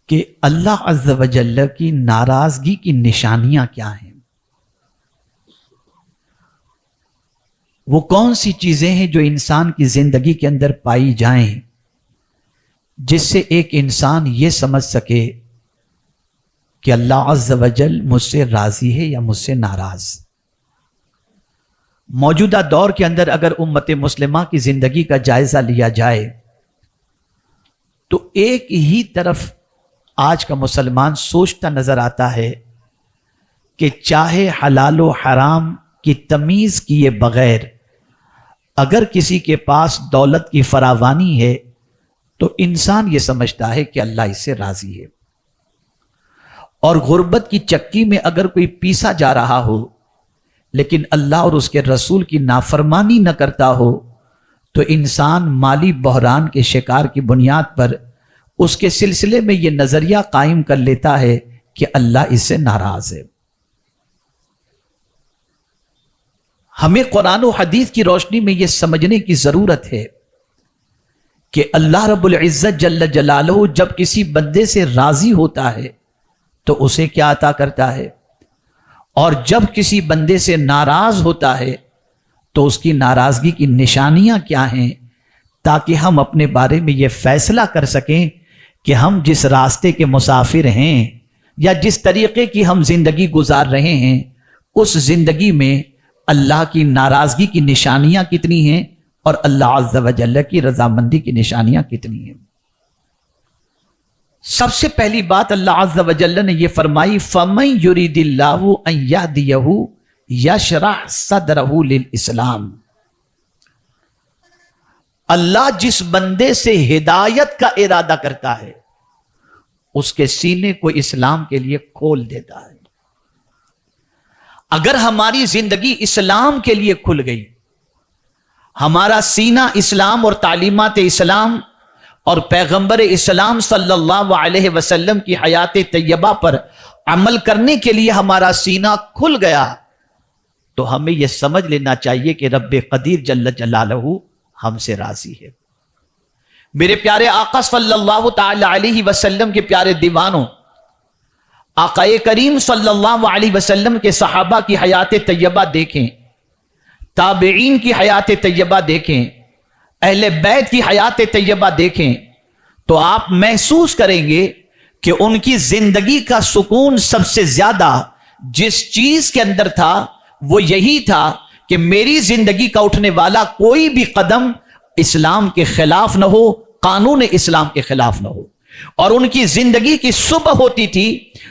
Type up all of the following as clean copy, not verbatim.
کہ اللہ عز و جل کی ناراضگی کی نشانیاں کیا ہیں، وہ کون سی چیزیں ہیں جو انسان کی زندگی کے اندر پائی جائیں جس سے ایک انسان یہ سمجھ سکے کہ اللہ عز و جل مجھ سے راضی ہے یا مجھ سے ناراض۔ موجودہ دور کے اندر اگر امت مسلمہ کی زندگی کا جائزہ لیا جائے تو ایک ہی طرف آج کا مسلمان سوچتا نظر آتا ہے کہ چاہے حلال و حرام کی تمیز کیے بغیر اگر کسی کے پاس دولت کی فراوانی ہے تو انسان یہ سمجھتا ہے کہ اللہ اس سے راضی ہے، اور غربت کی چکی میں اگر کوئی پیسا جا رہا ہو لیکن اللہ اور اس کے رسول کی نافرمانی نہ کرتا ہو تو انسان مالی بحران کے شکار کی بنیاد پر اس کے سلسلے میں یہ نظریہ قائم کر لیتا ہے کہ اللہ اس سے ناراض ہے۔ ہمیں قرآن و حدیث کی روشنی میں یہ سمجھنے کی ضرورت ہے کہ اللہ رب العزت جل جلالہ جب کسی بندے سے راضی ہوتا ہے تو اسے کیا عطا کرتا ہے، اور جب کسی بندے سے ناراض ہوتا ہے تو اس کی ناراضگی کی نشانیاں کیا ہیں، تاکہ ہم اپنے بارے میں یہ فیصلہ کر سکیں کہ ہم جس راستے کے مسافر ہیں یا جس طریقے کی ہم زندگی گزار رہے ہیں اس زندگی میں اللہ کی ناراضگی کی نشانیاں کتنی ہیں اور اللہ عز و جل کی رضامندی کی نشانیاں کتنی ہیں۔ سب سے پہلی بات اللہ عز و جل نے یہ فرمائی فَمَن يُرِدِ اللَّهُ أَن يَهْدِيَهُ يَشْرَحْ صَدْرَهُ لِلْإِسْلَامِ، اللہ جس بندے سے ہدایت کا ارادہ کرتا ہے اس کے سینے کو اسلام کے لیے کھول دیتا ہے۔ اگر ہماری زندگی اسلام کے لیے کھل گئی، ہمارا سینہ اسلام اور تعلیمات اسلام اور پیغمبر اسلام صلی اللہ علیہ وسلم کی حیات طیبہ پر عمل کرنے کے لیے ہمارا سینہ کھل گیا تو ہمیں یہ سمجھ لینا چاہیے کہ رب قدیر جل جلالہ ہم سے راضی ہے۔ میرے پیارے آقا صلی اللہ تعالی علیہ وسلم کے پیارے دیوانوں، آقا کریم صلی اللہ علیہ وسلم کے صحابہ کی حیات طیبہ دیکھیں، تابعین کی حیات طیبہ دیکھیں، اہل بیت کی حیات طیبہ دیکھیں تو آپ محسوس کریں گے کہ ان کی زندگی کا سکون سب سے زیادہ جس چیز کے اندر تھا وہ یہی تھا کہ میری زندگی کا اٹھنے والا کوئی بھی قدم اسلام کے خلاف نہ ہو، قانون اسلام کے خلاف نہ ہو، اور ان کی زندگی کی صبح ہوتی تھی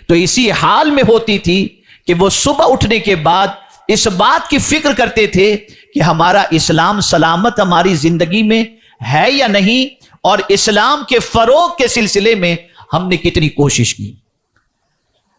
تو اسی حال میں ہوتی تھی کہ وہ صبح اٹھنے کے بعد اس بات کی فکر کرتے تھے کہ ہمارا اسلام سلامت ہماری زندگی میں ہے یا نہیں، اور اسلام کے فروغ کے سلسلے میں ہم نے کتنی کوشش کی۔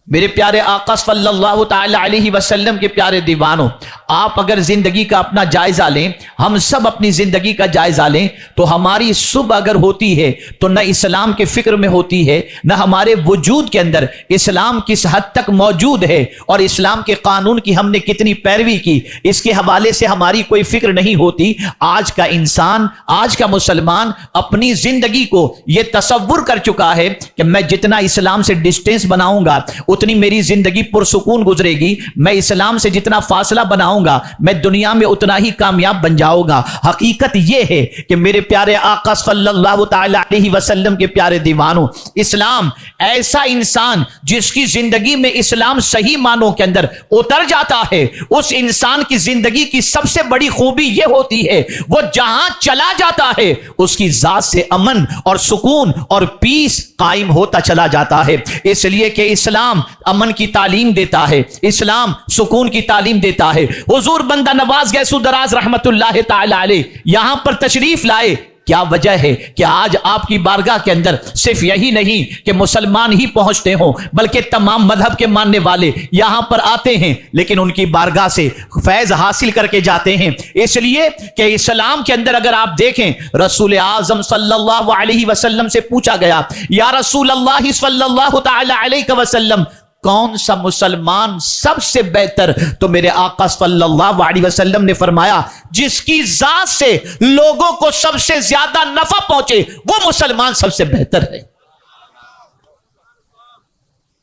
میرے پیارے آقا صلی اللہ تعالی علیہ وسلم کے پیارے دیوانوں، آپ اگر زندگی کا اپنا جائزہ لیں، ہم سب اپنی زندگی کا جائزہ لیں تو ہماری صبح اگر ہوتی ہے تو نہ اسلام کے فکر میں ہوتی ہے، نہ ہمارے وجود کے اندر اسلام کس حد تک موجود ہے اور اسلام کے قانون کی ہم نے کتنی پیروی کی، اس کے حوالے سے ہماری کوئی فکر نہیں ہوتی۔ آج کا انسان، آج کا مسلمان اپنی زندگی کو یہ تصور کر چکا ہے کہ میں جتنا اسلام سے ڈسٹینس بناؤں گا اتنی میری زندگی پرسکون گزرے گی، میں اسلام سے جتنا فاصلہ بناؤں گا میں دنیا میں اتنا ہی کامیاب بن جاؤں گا۔ حقیقت یہ ہے کہ میرے پیارے آقا صلی اللہ تعالی علیہ وسلم کے پیارے دیوانوں، اسلام ایسا انسان جس کی زندگی میں اسلام صحیح معنوں کے اندر اتر جاتا ہے، اس انسان کی زندگی کی سب سے بڑی خوبی یہ ہوتی ہے وہ جہاں چلا جاتا ہے اس کی ذات سے امن اور سکون اور پیس قائم ہوتا چلا جاتا ہے، اس لیے کہ اسلام امن کی تعلیم دیتا ہے، اسلام سکون کی تعلیم دیتا ہے۔ حضور بندہ نواز گیسو دراز رحمت اللہ تعالی علیہ یہاں پر تشریف لائے، کیا وجہ ہے کہ آج آپ کی بارگاہ کے اندر صرف یہی نہیں کہ مسلمان ہی پہنچتے ہوں بلکہ تمام مذہب کے ماننے والے یہاں پر آتے ہیں، لیکن ان کی بارگاہ سے فیض حاصل کر کے جاتے ہیں، اس لیے کہ اسلام کے اندر اگر آپ دیکھیں رسول اعظم صلی اللہ علیہ وسلم سے پوچھا گیا یا رسول اللہ صلی اللہ تعالی علیہ وسلم کون سا مسلمان سب سے بہتر؟ تو میرے آقا صلی اللہ علیہ وسلم نے فرمایا جس کی ذات سے لوگوں کو سب سے زیادہ نفع پہنچے وہ مسلمان سب سے بہتر ہے۔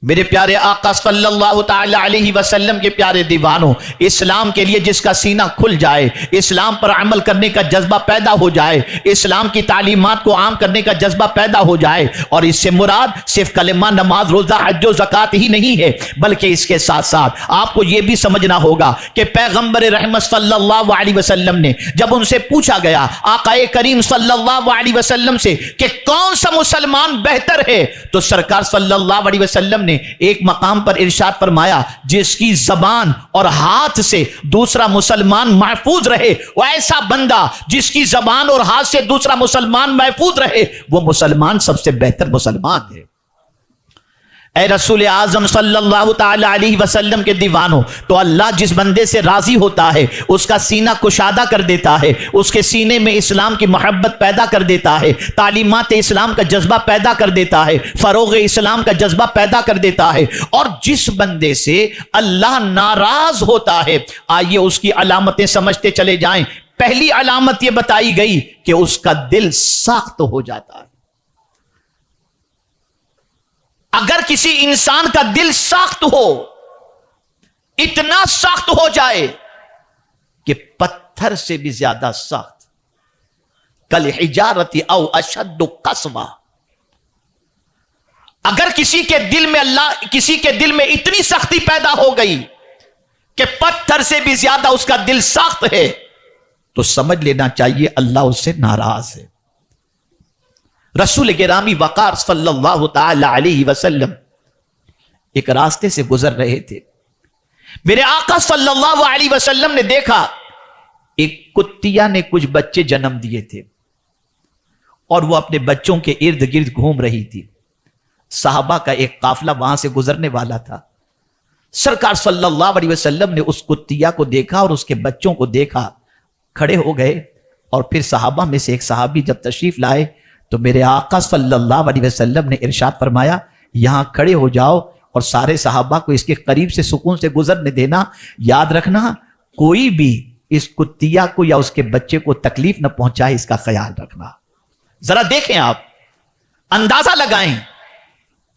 میرے پیارے آقا صلی اللہ تعالی علیہ وسلم کے پیارے دیوانوں، اسلام کے لیے جس کا سینہ کھل جائے، اسلام پر عمل کرنے کا جذبہ پیدا ہو جائے، اسلام کی تعلیمات کو عام کرنے کا جذبہ پیدا ہو جائے، اور اس سے مراد صرف کلمہ، نماز، روزہ، حج و زکوٰۃ ہی نہیں ہے، بلکہ اس کے ساتھ ساتھ آپ کو یہ بھی سمجھنا ہوگا کہ پیغمبر رحمت صلی اللہ علیہ وسلم نے جب ان سے پوچھا گیا آقا کریم صلی اللہ علیہ وسلم سے کہ کون سا مسلمان بہتر ہے، تو سرکار صلی اللہ علیہ وسلم نے ایک مقام پر ارشاد فرمایا جس کی زبان اور ہاتھ سے دوسرا مسلمان محفوظ رہے، وہ ایسا بندہ جس کی زبان اور ہاتھ سے دوسرا مسلمان محفوظ رہے، وہ مسلمان سب سے بہتر مسلمان ہے۔ اے رسول اعظم صلی اللہ تعالی علیہ وسلم کے دیوانوں، تو اللہ جس بندے سے راضی ہوتا ہے اس کا سینہ کشادہ کر دیتا ہے، اس کے سینے میں اسلام کی محبت پیدا کر دیتا ہے، تعلیمات اسلام کا جذبہ پیدا کر دیتا ہے، فروغ اسلام کا جذبہ پیدا کر دیتا ہے، اور جس بندے سے اللہ ناراض ہوتا ہے، آئیے اس کی علامتیں سمجھتے چلے جائیں۔ پہلی علامت یہ بتائی گئی کہ اس کا دل سخت ہو جاتا ہے۔ اگر کسی انسان کا دل سخت ہو، اتنا سخت ہو جائے کہ پتھر سے بھی زیادہ سخت، کالحجارۃ او اشد قسوہ، اگر کسی کے دل میں اتنی سختی پیدا ہو گئی کہ پتھر سے بھی زیادہ اس کا دل سخت ہے، تو سمجھ لینا چاہیے اللہ اس سے ناراض ہے۔ رسول گرامی وقار صلی اللہ تعالی علیہ وسلم ایک راستے سے گزر رہے تھے، میرے آقا صلی اللہ علیہ وسلم نے دیکھا ایک کتیا نے کچھ بچے جنم دیے تھے اور وہ اپنے بچوں کے ارد گرد گھوم رہی تھی۔ صحابہ کا ایک قافلہ وہاں سے گزرنے والا تھا، سرکار صلی اللہ علیہ وسلم نے اس کتیا کو دیکھا اور اس کے بچوں کو دیکھا، کھڑے ہو گئے، اور پھر صحابہ میں سے ایک صحابی جب تشریف لائے تو میرے آقا صلی اللہ علیہ وسلم نے ارشاد فرمایا یہاں کھڑے ہو جاؤ اور سارے صحابہ کو اس کے قریب سے سکون سے گزرنے دینا، یاد رکھنا کوئی بھی اس کتیا کو یا اس کے بچے کو تکلیف نہ پہنچائے، اس کا خیال رکھنا۔ ذرا دیکھیں، آپ اندازہ لگائیں،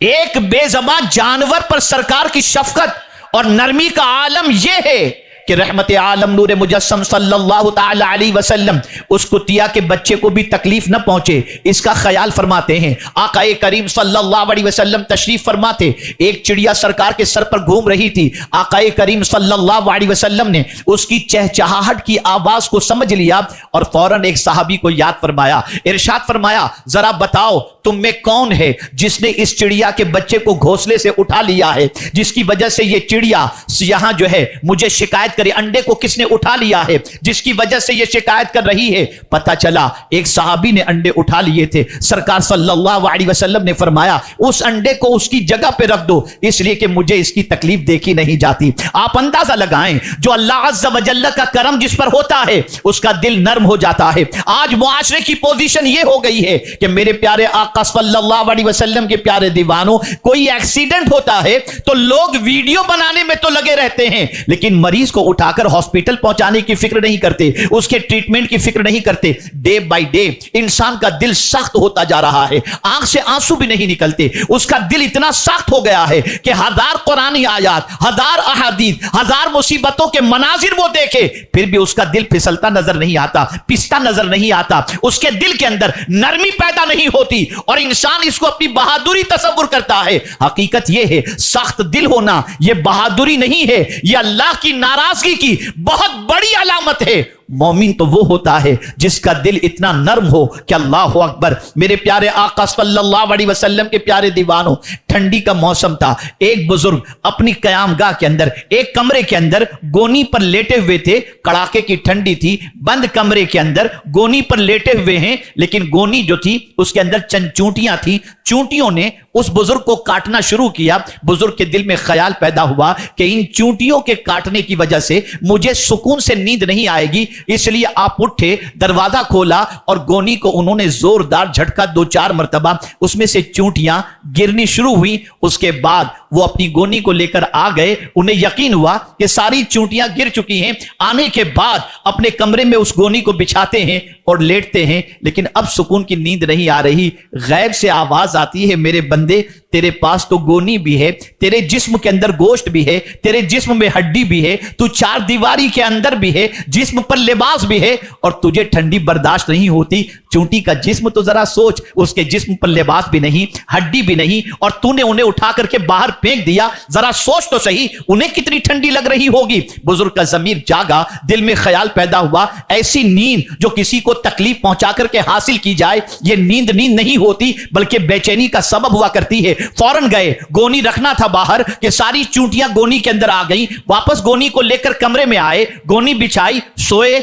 ایک بے زبان جانور پر سرکار کی شفقت اور نرمی کا عالم یہ ہے کہ رحمت عالم نور مجسم صلی اللہ تعالی علیہ وسلم اس کتیا کے بچے کو بھی تکلیف نہ پہنچے، اس کا خیال فرماتے ہیں۔ آقا کریم صلی اللہ علیہ وسلم تشریف فرماتے، ایک چڑیا سرکار کے سر پر گھوم رہی تھی، آقا کریم صلی اللہ علیہ وسلم نے اس کی چہچہاہٹ کی آواز کو سمجھ لیا اور فوراً ایک صحابی کو یاد فرمایا، ارشاد فرمایا ذرا بتاؤ تم میں کون ہے جس نے اس چڑیا کے بچے کو گھونسلے سے اٹھا لیا ہے، جس کی وجہ سے یہ چڑیا یہاں جو ہے مجھے شکایت کرے، انڈے کو کس نے اٹھا لیا ہے جس کی وجہ سے یہ شکایت کر رہی ہے۔ پتہ چلا ایک صحابی نے انڈے اٹھا لیے تھے، سرکار صلی اللہ علیہ وسلم نے فرمایا اس انڈے کو اس کی جگہ پہ رکھ دو، اس لیے کہ مجھے اس کی تکلیف دیکھی نہیں جاتی۔ آپ اندازہ لگائیں، جو اللہ عز و جل کا کرم جس پر ہوتا ہے اس کا دل نرم ہو جاتا ہے۔ آج معاشرے کی پوزیشن یہ ہو گئی ہے کہ میرے پیارے آقا صلی اللہ علیہ وسلم کے پیارے دیوانوں، کوئی ایکسیڈنٹ ہوتا ہے تو لوگ ویڈیو بنانے میں تو لگے رہتے ہیں، لیکن مریض کو اٹھا کر ہاسپٹل پہنچانے کی فکر نہیں کرتے، اس کے ٹریٹمنٹ کی فکر نہیں کرتے۔ ڈے بائی ڈے انسان کا دل سخت ہوتا جا رہا ہے، آنکھ سے آنسو بھی نہیں نکلتے، اس کا دل اتنا سخت ہو گیا ہے کہ ہزار قرآنی آیات، ہزار احادیث، ہزار مصیبتوں کے مناظر وہ دیکھے پھر بھی اس کا دل پھسلتا نظر نہیں آتا، پستا نظر نہیں آتا، اس کے دل کے اندر نرمی پیدا نہیں ہوتی، اور انسان اس کو اپنی بہادری تصور کرتا ہے۔ حقیقت یہ ہے سخت دل ہونا یہ بہادری نہیں ہے، یہ اللہ کی ناراضگی کی بہت بڑی علامت ہے۔ مومن تو وہ ہوتا ہے جس کا دل اتنا نرم ہو کہ اللہ اکبر۔ میرے پیارے آقا صلی اللہ علیہ وسلم کے پیارے دیوانوں، ٹھنڈی کا موسم تھا، ایک بزرگ اپنی قیام گاہ کے اندر ایک کمرے کے اندر گونی پر لیٹے ہوئے تھے، کڑاکے کی ٹھنڈی تھی، بند کمرے کے اندر گونی پر لیٹے ہوئے ہیں، لیکن گونی جو تھی اس کے اندر چند چونٹیاں تھی، چونٹیوں نے اس بزرگ کو کاٹنا شروع کیا۔ بزرگ کے دل میں خیال پیدا ہوا کہ ان چونٹیوں کے کاٹنے کی وجہ سے مجھے سکون سے نیند نہیں آئے گی، اس لیے آپ اٹھے, دروازہ کھولا اور گونی کو انہوں نے زوردار جھٹکا 2-4 مرتبہ, اس میں سے چونٹیاں گرنی شروع ہوئی. اس کے بعد وہ اپنی گونی کو لے کر آ گئے, انہیں یقین ہوا کہ ساری چونٹیاں گر چکی ہیں. آنے کے بعد اپنے کمرے میں اس گونی کو بچھاتے ہیں اور لیٹتے ہیں, لیکن اب سکون کی نیند نہیں آ رہی. غیب سے آواز آتی ہے, میرے بندے تیرے پاس تو گونی بھی ہے, تیرے جسم کے اندر گوشت بھی ہے, تیرے جسم میں ہڈی بھی ہے, تو 4 دیواری کے اندر بھی ہے, جسم پر لباس بھی ہے, اور تجھے ٹھنڈی برداشت نہیں ہوتی. چونٹی کا جسم تو ذرا سوچ, اس کے جسم پر لباس بھی نہیں, ہڈی بھی نہیں, اور تو نے انہیں اٹھا کر کے باہر پھینک دیا. ذرا سوچ تو صحیح, انہیں کتنی ٹھنڈی لگ رہی ہوگی. بزرگ کا ضمیر جاگا, دل میں خیال پیدا ہوا, ایسی نیند جو کسی کو تکلیف پہنچا کر کے حاصل کی جائے, یہ نیند نہیں ہوتی بلکہ بے چینی کا سبب ہوا کرتی ہے. فوراً گئے, گونی رکھنا تھا باہر کہ ساری چونٹیاں گونی کے اندر آ گئیں. واپس گونی کو لے کر کمرے میں آئے, گونی بچھائی, سوئے.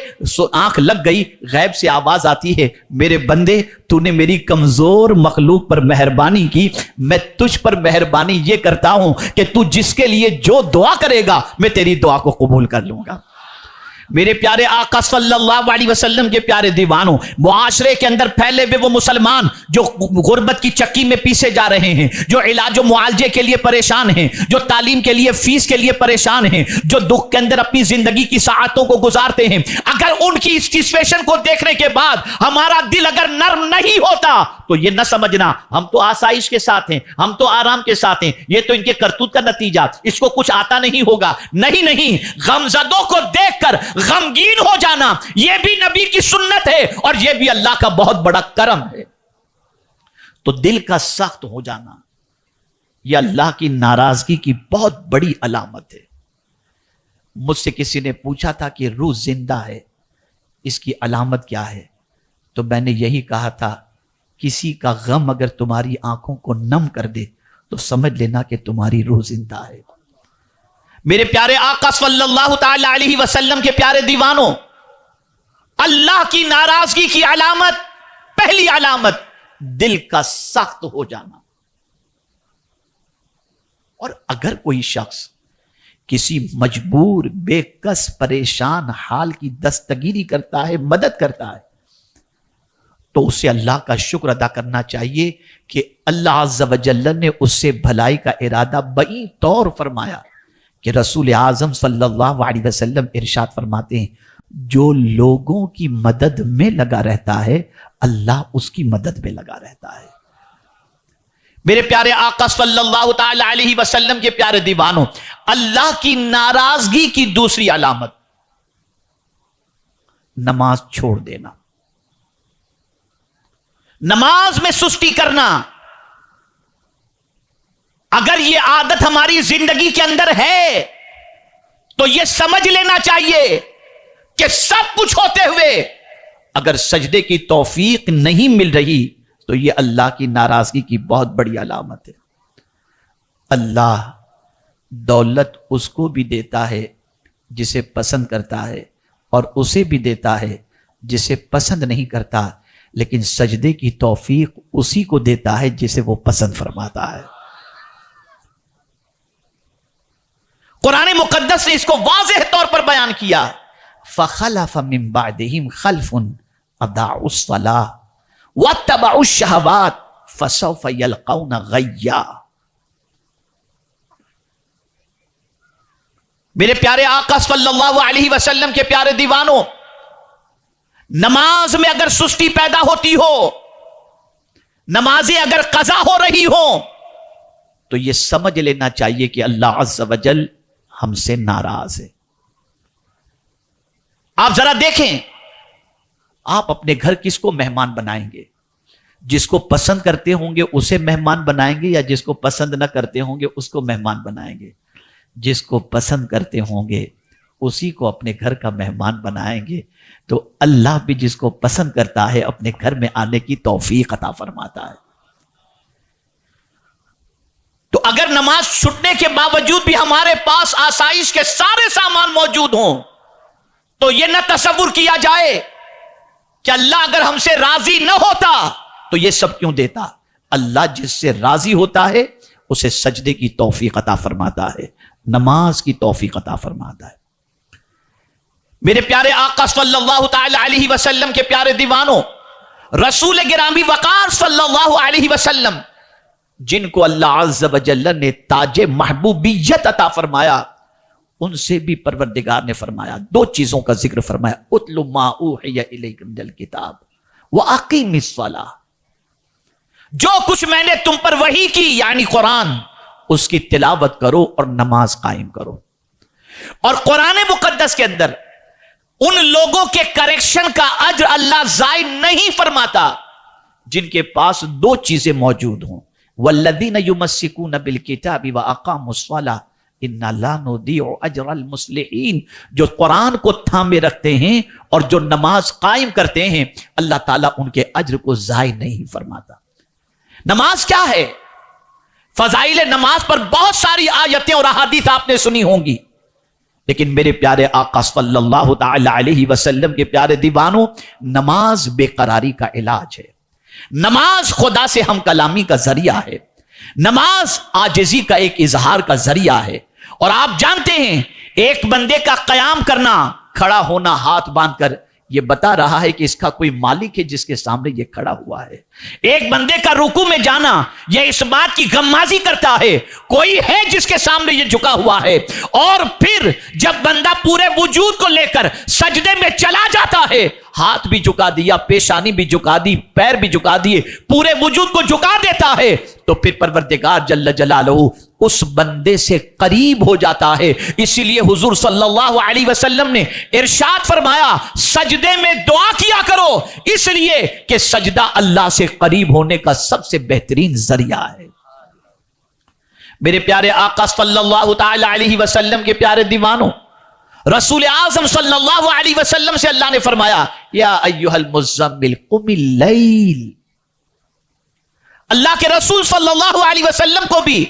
آنکھ لگ گئی. غیب سے آواز آتی ہے, میرے بندے تو نے میری کمزور مخلوق پر مہربانی کی, میں تجھ پر مہربانی یہ کرتا ہوں کہ تو جس کے لیے جو دعا کرے گا میں تیری دعا کو قبول کر لوں گا. میرے پیارے آقا صلی اللہ علیہ وسلم کے پیارے دیوانوں, معاشرے کے اندر پھیلے ہوئے وہ مسلمان جو غربت کی چکی میں پیسے جا رہے ہیں, جو علاج و معالجے کے لیے پریشان ہیں, جو تعلیم کے لیے فیس کے لیے پریشان ہیں, جو دکھ کے اندر اپنی زندگی کی ساعتوں کو گزارتے ہیں, اگر ان کی اس سچویشن کو دیکھنے کے بعد ہمارا دل اگر نرم نہیں ہوتا تو یہ نہ سمجھنا ہم تو آسائش کے ساتھ ہیں, ہم تو آرام کے ساتھ ہیں, یہ تو ان کے کرتوت کا نتیجہ, اس کو کچھ آتا نہیں ہوگا. نہیں, غمزدوں کو دیکھ کر غمگین ہو جانا یہ بھی نبی کی سنت ہے, اور یہ بھی اللہ کا بہت بڑا کرم ہے. تو دل کا سخت ہو جانا یہ اللہ کی ناراضگی کی بہت بڑی علامت ہے. مجھ سے کسی نے پوچھا تھا کہ روح زندہ ہے, اس کی علامت کیا ہے؟ تو میں نے یہی کہا تھا, کسی کا غم اگر تمہاری آنکھوں کو نم کر دے تو سمجھ لینا کہ تمہاری روح زندہ ہے. میرے پیارے آقا صلی اللہ تعالی علیہ وسلم کے پیارے دیوانوں, اللہ کی ناراضگی کی علامت, پہلی علامت دل کا سخت ہو جانا. اور اگر کوئی شخص کسی مجبور, بے کس, پریشان حال کی دستگیری کرتا ہے, مدد کرتا ہے, تو اسے اللہ کا شکر ادا کرنا چاہیے کہ اللہ عز و جل نے اس سے بھلائی کا ارادہ بئی طور فرمایا. کہ رسول اعظم صلی اللہ علیہ وسلم ارشاد فرماتے ہیں, جو لوگوں کی مدد میں لگا رہتا ہے اللہ اس کی مدد میں لگا رہتا ہے. میرے پیارے آقا صلی اللہ تعالی علیہ وسلم کے پیارے دیوانوں, اللہ کی ناراضگی کی دوسری علامت نماز چھوڑ دینا, نماز میں سستی کرنا. اگر یہ عادت ہماری زندگی کے اندر ہے تو یہ سمجھ لینا چاہیے کہ سب کچھ ہوتے ہوئے اگر سجدے کی توفیق نہیں مل رہی تو یہ اللہ کی ناراضگی کی بہت بڑی علامت ہے. اللہ دولت اس کو بھی دیتا ہے جسے پسند کرتا ہے, اور اسے بھی دیتا ہے جسے پسند نہیں کرتا, لیکن سجدے کی توفیق اسی کو دیتا ہے جسے وہ پسند فرماتا ہے. قرآن مقدس نے اس کو واضح طور پر بیان کیا, فخلف من بعدهم خلف اضاعوا الصلاة واتبعوا الشهوات فسوف يلقون غیا. میرے پیارے آقا صلی اللہ علیہ وسلم کے پیارے دیوانوں, نماز میں اگر سستی پیدا ہوتی ہو, نمازیں اگر قضا ہو رہی ہو, تو یہ سمجھ لینا چاہیے کہ اللہ عز و جل ہم سے ناراض ہے. آپ ذرا دیکھیں, آپ اپنے گھر کس کو مہمان بنائیں گے؟ جس کو پسند کرتے ہوں گے اسے مہمان بنائیں گے, یا جس کو پسند نہ کرتے ہوں گے اس کو مہمان بنائیں گے؟ جس کو پسند کرتے ہوں گے اسی کو اپنے گھر کا مہمان بنائیں گے. تو اللہ بھی جس کو پسند کرتا ہے اپنے گھر میں آنے کی توفیق عطا فرماتا ہے. تو اگر نماز چھٹنے کے باوجود بھی ہمارے پاس آسائش کے سارے سامان موجود ہوں تو یہ نہ تصور کیا جائے کہ اللہ اگر ہم سے راضی نہ ہوتا تو یہ سب کیوں دیتا. اللہ جس سے راضی ہوتا ہے اسے سجدے کی توفیق عطا فرماتا ہے, نماز کی توفیق عطا فرماتا ہے. میرے پیارے آقا صلی اللہ تعالی علیہ وسلم کے پیارے دیوانوں، رسول گرامی وقار صلی اللہ علیہ وسلم، جن کو اللہ عز و جل نے تاج محبوبیت عطا فرمایا، ان سے بھی پروردگار نے فرمایا، دو چیزوں کا ذکر فرمایا، اتل ما اوحی الیک من الکتاب واقیم الصلاۃ، جو کچھ میں نے تم پر وحی کی یعنی قرآن، اس کی تلاوت کرو اور نماز قائم کرو۔ اور قرآن مقدس کے اندر ان لوگوں کے کریکشن کا اجر اللہ ضائع نہیں فرماتا جن کے پاس دو چیزیں موجود ہوں، والذین یمسکون بالکتاب واقاموا الصلاۃ انا لا نضیع اجر المصلحین، جو قرآن کو تھامے رکھتے ہیں اور جو نماز قائم کرتے ہیں، اللہ تعالیٰ ان کے اجر کو ضائع نہیں فرماتا۔ نماز کیا ہے؟ فضائل نماز پر بہت ساری آیتیں اور احادیث آپ نے سنی ہوں گی، لیکن میرے پیارے آقا صلی اللہ تعالی علیہ وسلم کے پیارے دیوانوں، نماز بے قراری کا علاج ہے، نماز خدا سے ہم کلامی کا ذریعہ ہے، نماز عاجزی کا ایک اظہار کا ذریعہ ہے۔ اور آپ جانتے ہیں ایک بندے کا قیام کرنا، کھڑا ہونا ہاتھ باندھ کر، یہ بتا رہا ہے کہ اس کا کوئی مالک ہے جس کے سامنے یہ کھڑا ہوا ہے۔ ایک بندے کا رکوع میں جانا، یہ اس بات کی غمازی کرتا ہے کوئی ہے جس کے سامنے یہ جھکا ہوا ہے۔ اور پھر جب بندہ پورے وجود کو لے کر سجدے میں چلا جاتا ہے، ہاتھ بھی جھکا دیا، پیشانی بھی جھکا دی، پیر بھی جھکا دیے، پورے وجود کو جھکا دیتا ہے، تو پھر پروردگار جل جلالہ اس بندے سے قریب ہو جاتا ہے۔ اسی لیے حضور صلی اللہ علیہ وسلم نے ارشاد فرمایا سجدے میں دعا کیا کرو، اس لیے کہ سجدہ اللہ سے قریب ہونے کا سب سے بہترین ذریعہ ہے۔ میرے پیارے آقا صلی اللہ تعالی علیہ وسلم کے پیارے دیوانوں، رسول اعظم صلی اللہ علیہ وسلم سے اللہ نے فرمایا یا ایھا المزمل قم اللیل، اللہ کے رسول صلی اللہ علیہ وسلم کو بھی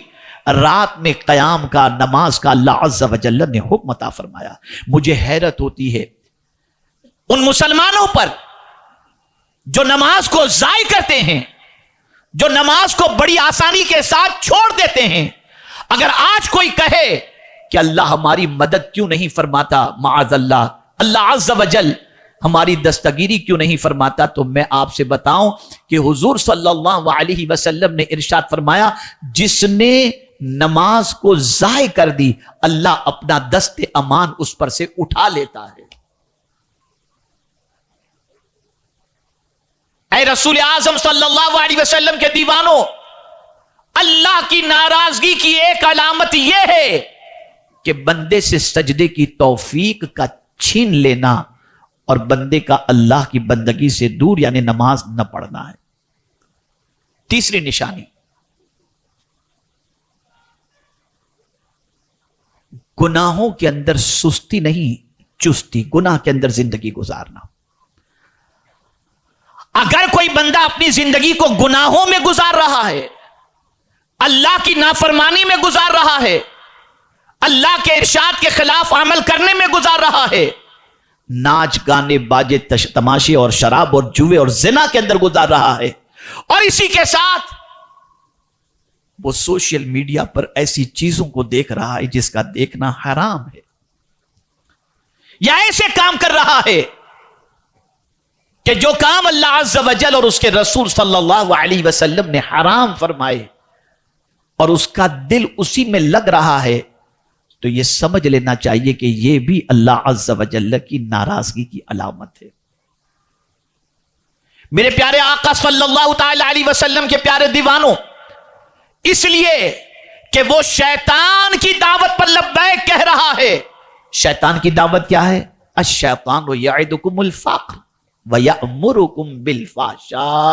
رات میں قیام کا، نماز کا اللہ عز و جل نے حکم عطا فرمایا۔ مجھے حیرت ہوتی ہے ان مسلمانوں پر جو نماز کو ضائع کرتے ہیں، جو نماز کو بڑی آسانی کے ساتھ چھوڑ دیتے ہیں۔ اگر آج کوئی کہے کہ اللہ ہماری مدد کیوں نہیں فرماتا، معاذ اللہ، اللہ عز و جل ہماری دستگیری کیوں نہیں فرماتا، تو میں آپ سے بتاؤں کہ حضور صلی اللہ علیہ وسلم نے ارشاد فرمایا جس نے نماز کو ضائع کر دی، اللہ اپنا دست امان اس پر سے اٹھا لیتا ہے۔ اے رسول اعظم صلی اللہ علیہ وسلم کے دیوانوں، اللہ کی ناراضگی کی ایک علامت یہ ہے کہ بندے سے سجدے کی توفیق کا چھین لینا اور بندے کا اللہ کی بندگی سے دور یعنی نماز نہ پڑھنا ہے۔ تیسری نشانی، گناہوں کے اندر سستی نہیں، چستی، گناہ کے اندر زندگی گزارنا۔ اگر کوئی بندہ اپنی زندگی کو گناہوں میں گزار رہا ہے، اللہ کی نافرمانی میں گزار رہا ہے، اللہ کے ارشاد کے خلاف عمل کرنے میں گزار رہا ہے، ناچ گانے باجے تماشے اور شراب اور جوے اور زنا کے اندر گزار رہا ہے، اور اسی کے ساتھ وہ سوشل میڈیا پر ایسی چیزوں کو دیکھ رہا ہے جس کا دیکھنا حرام ہے، یا ایسے کام کر رہا ہے کہ جو کام اللہ عز و جل اور اس کے رسول صلی اللہ علیہ وسلم نے حرام فرمائے، اور اس کا دل اسی میں لگ رہا ہے، تو یہ سمجھ لینا چاہیے کہ یہ بھی اللہ عز و جل کی ناراضگی کی علامت ہے۔ میرے پیارے آقا صلی اللہ تعالی علیہ وسلم کے پیارے دیوانوں، اس لیے کہ وہ شیطان کی دعوت پر لبیک کہہ رہا ہے۔ شیطان کی دعوت کیا ہے؟ الشیطان یعدکم الفقر ویأمرکم بالفحشاء